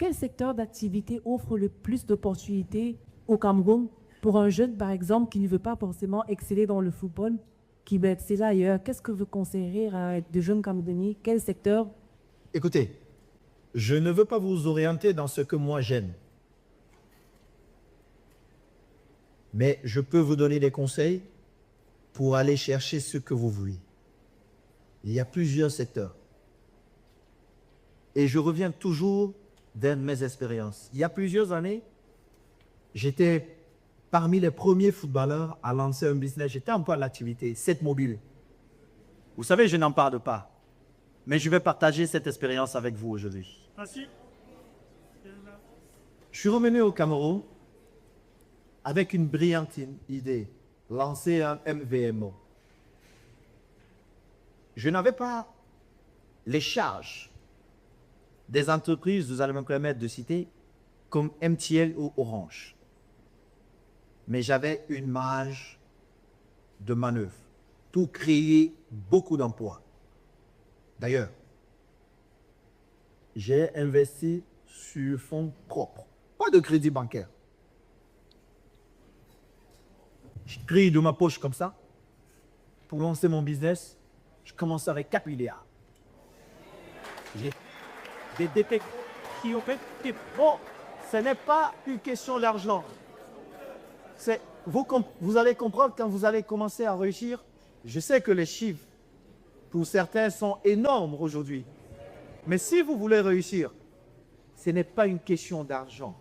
quel secteur d'activité offre le plus d'opportunités au Cameroun pour un jeune, par exemple, qui ne veut pas forcément exceller dans le football, qui veut exceller ailleurs? Qu'est-ce que vous conseillerez à de jeunes Camerounais? Quel secteur? Écoutez, je ne veux pas vous orienter dans ce que moi j'aime. Mais je peux vous donner des conseils pour aller chercher ce que vous voulez. Il y a plusieurs secteurs. Et je reviens toujours vers mes expériences. Il y a plusieurs années, j'étais parmi les premiers footballeurs à lancer un business. J'étais un peu à l'activité, 7 mobile. Vous savez, je n'en parle pas. Mais je vais partager cette expérience avec vous aujourd'hui. Merci. Je suis revenu au Cameroun avec une brillante idée, lancer un MVMO. Je n'avais pas les charges des entreprises, vous allez me permettre de citer, comme MTL ou Orange. Mais j'avais une marge de manœuvre pour créer beaucoup d'emplois. D'ailleurs, j'ai investi sur fonds propres, pas de crédit bancaire. Je crée de ma poche comme ça. Pour lancer mon business, je commence avec 4 milliards. J'ai des détectives qui ont fait... Bon, ce n'est pas une question d'argent. Vous allez comprendre quand vous allez commencer à réussir. Je sais que les chiffres, pour certains, sont énormes aujourd'hui. Mais si vous voulez réussir, ce n'est pas une question d'argent.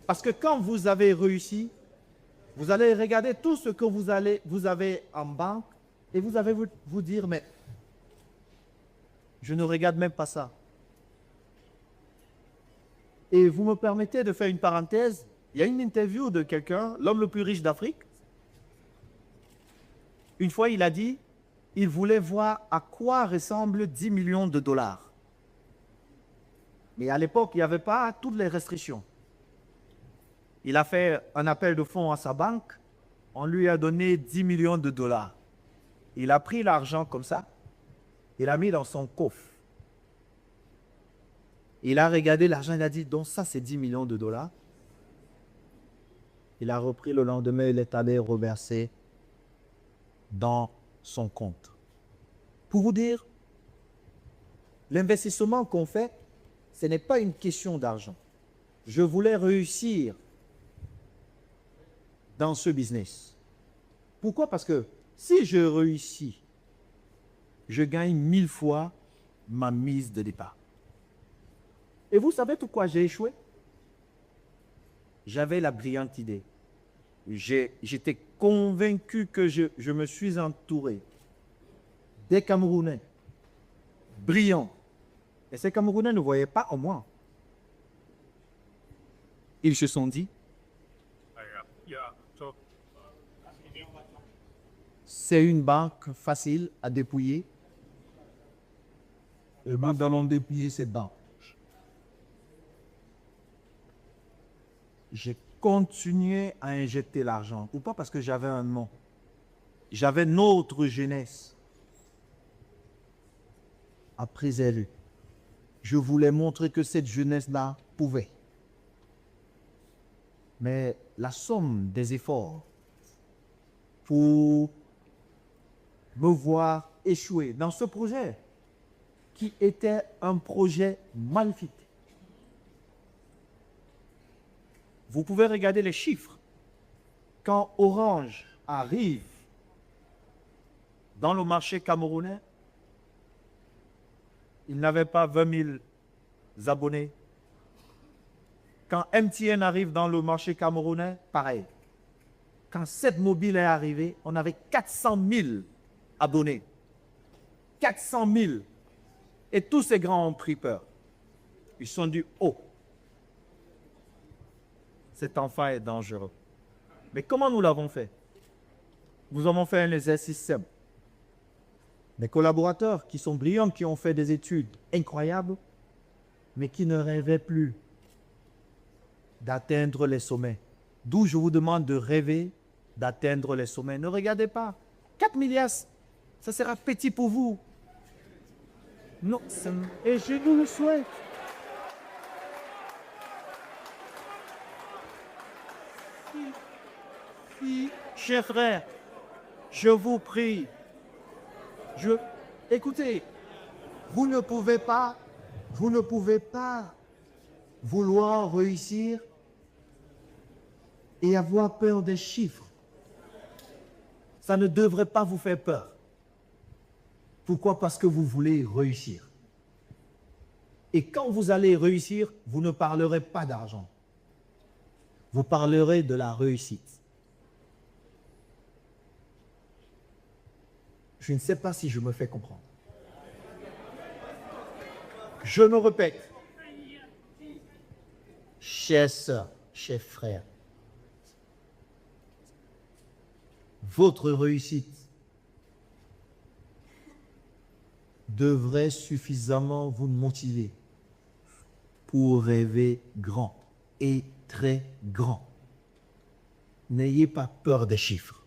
Parce que quand vous avez réussi, vous allez regarder tout ce que vous avez en banque et vous allez vous dire, mais je ne regarde même pas ça. Et vous me permettez de faire une parenthèse. Il y a une interview de quelqu'un, l'homme le plus riche d'Afrique. Une fois, il a dit, il voulait voir à quoi ressemblent 10 millions de dollars. Mais à l'époque, il n'y avait pas toutes les restrictions. Il a fait un appel de fonds à sa banque. On lui a donné 10 millions de dollars. Il a pris l'argent comme ça. Il l'a mis dans son coffre. Il a regardé l'argent. Il a dit, donc ça, c'est 10 millions de dollars. Il a repris le lendemain. Il est allé reverser dans son compte. Pour vous dire, l'investissement qu'on fait, ce n'est pas une question d'argent. Je voulais réussir dans ce business. Pourquoi? Parce que si je réussis, je gagne 1000 fois ma mise de départ. Et vous savez pourquoi j'ai échoué? J'avais la brillante idée. J'étais convaincu que je me suis entouré des Camerounais brillants. Et ces Camerounais ne voyaient pas en moi. Ils se sont dit, c'est une banque facile à dépouiller. Et nous allons dépouiller cette banque. J'ai continué à injecter l'argent. Ou pas parce que j'avais un nom. J'avais notre jeunesse. Après elle, je voulais montrer que cette jeunesse-là pouvait. Mais la somme des efforts pour me voir échouer dans ce projet qui était un projet magnifique. Vous pouvez regarder les chiffres. Quand Orange arrive dans le marché camerounais, il n'avait pas 20 000 abonnés. Quand MTN arrive dans le marché camerounais, pareil. Quand 7 Mobile est arrivé, on avait 400 000 abonnés. 400 000. Et tous ces grands ont pris peur. Ils sont dit, oh, cet enfant est dangereux. Mais comment nous l'avons fait? Nous avons fait un exercice simple. Des collaborateurs qui sont brillants, qui ont fait des études incroyables, mais qui ne rêvaient plus d'atteindre les sommets. D'où je vous demande de rêver d'atteindre les sommets. Ne regardez pas. 4 milliards, ça sera petit pour vous. Non, et je nous le souhaite. Chers frères, je vous prie, écoutez, vous ne pouvez pas vouloir réussir et avoir peur des chiffres. Ça ne devrait pas vous faire peur. Pourquoi? Parce que vous voulez réussir. Et quand vous allez réussir, vous ne parlerez pas d'argent. Vous parlerez de la réussite. Je ne sais pas si je me fais comprendre. Je me répète. Chères sœurs, chers frères, votre réussite devrait suffisamment vous motiver pour rêver grand et très grand. N'ayez pas peur des chiffres,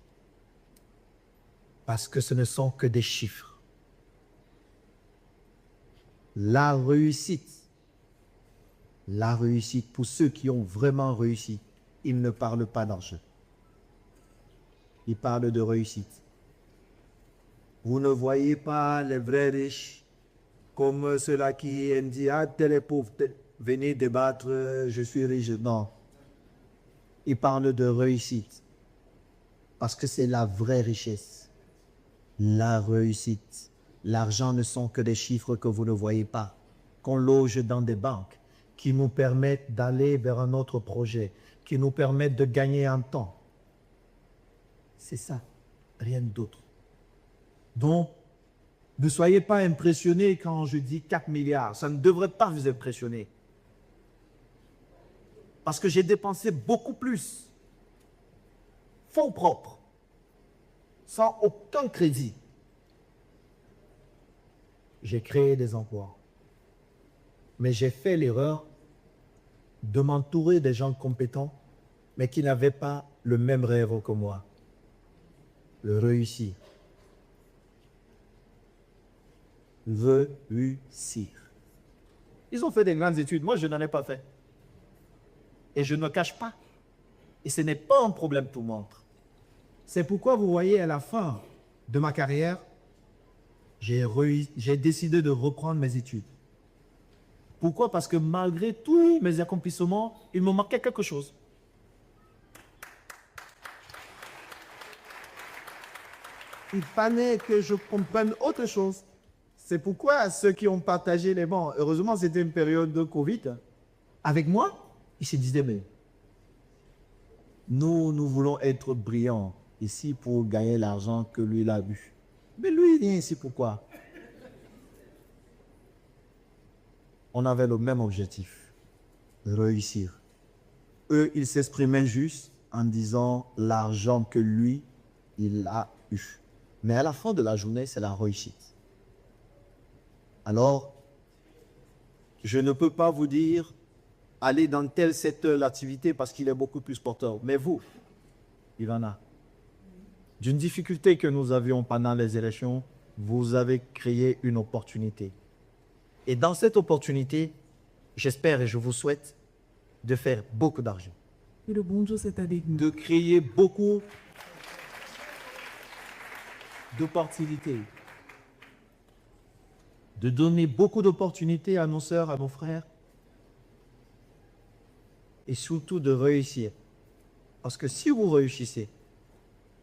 parce que ce ne sont que des chiffres. La réussite pour ceux qui ont vraiment réussi, ils ne parlent pas d'argent. Ils parlent de réussite. Vous ne voyez pas les vrais riches comme ceux-là qui disent « Ah, tel est pauvre, venez débattre, je suis riche. » Non. Ils parlent de réussite parce que c'est la vraie richesse. La réussite. L'argent ne sont que des chiffres que vous ne voyez pas, qu'on loge dans des banques, qui nous permettent d'aller vers un autre projet, qui nous permettent de gagner en temps. C'est ça, rien d'autre. Donc, ne soyez pas impressionnés quand je dis 4 milliards. Ça ne devrait pas vous impressionner. Parce que j'ai dépensé beaucoup plus. Fonds propres. Sans aucun crédit. J'ai créé des emplois. Mais j'ai fait l'erreur de m'entourer des gens compétents, mais qui n'avaient pas le même rêve que moi. Le réussir. Réussir. Ils ont fait des grandes études. Moi, je n'en ai pas fait. Et je ne cache pas. Et ce n'est pas un problème pour moi. C'est pourquoi vous voyez à la fin de ma carrière, j'ai décidé de reprendre mes études. Pourquoi? Parce que malgré tous mes accomplissements, il me manquait quelque chose. Il fallait que je comprenne autre chose. C'est pourquoi ceux qui ont partagé les bancs, heureusement c'était une période de Covid, avec moi, ils se disaient, mais nous voulons être brillants ici pour gagner l'argent que lui il a eu. Mais lui, il vient ici pourquoi? On avait le même objectif, réussir. Eux, ils s'exprimaient juste en disant l'argent que lui, il a eu. Mais à la fin de la journée, c'est la réussite. Alors, je ne peux pas vous dire, allez dans tel secteur d'activité parce qu'il est beaucoup plus porteur. Mais vous, il en a. D'une difficulté que nous avions pendant les élections, vous avez créé une opportunité. Et dans cette opportunité, j'espère et je vous souhaite de faire beaucoup d'argent. Et le bon Dieu, c'est avec nous. De créer beaucoup d'opportunités. De donner beaucoup d'opportunités à nos sœurs, à nos frères. Et surtout de réussir. Parce que si vous réussissez,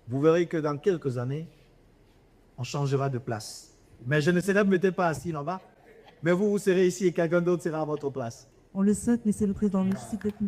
vous verrez que dans quelques années, on changera de place. Mais je ne serai peut-être pas assis là-bas. Mais vous serez ici et quelqu'un d'autre sera à votre place. On le souhaite, mais c'est le président. Merci beaucoup.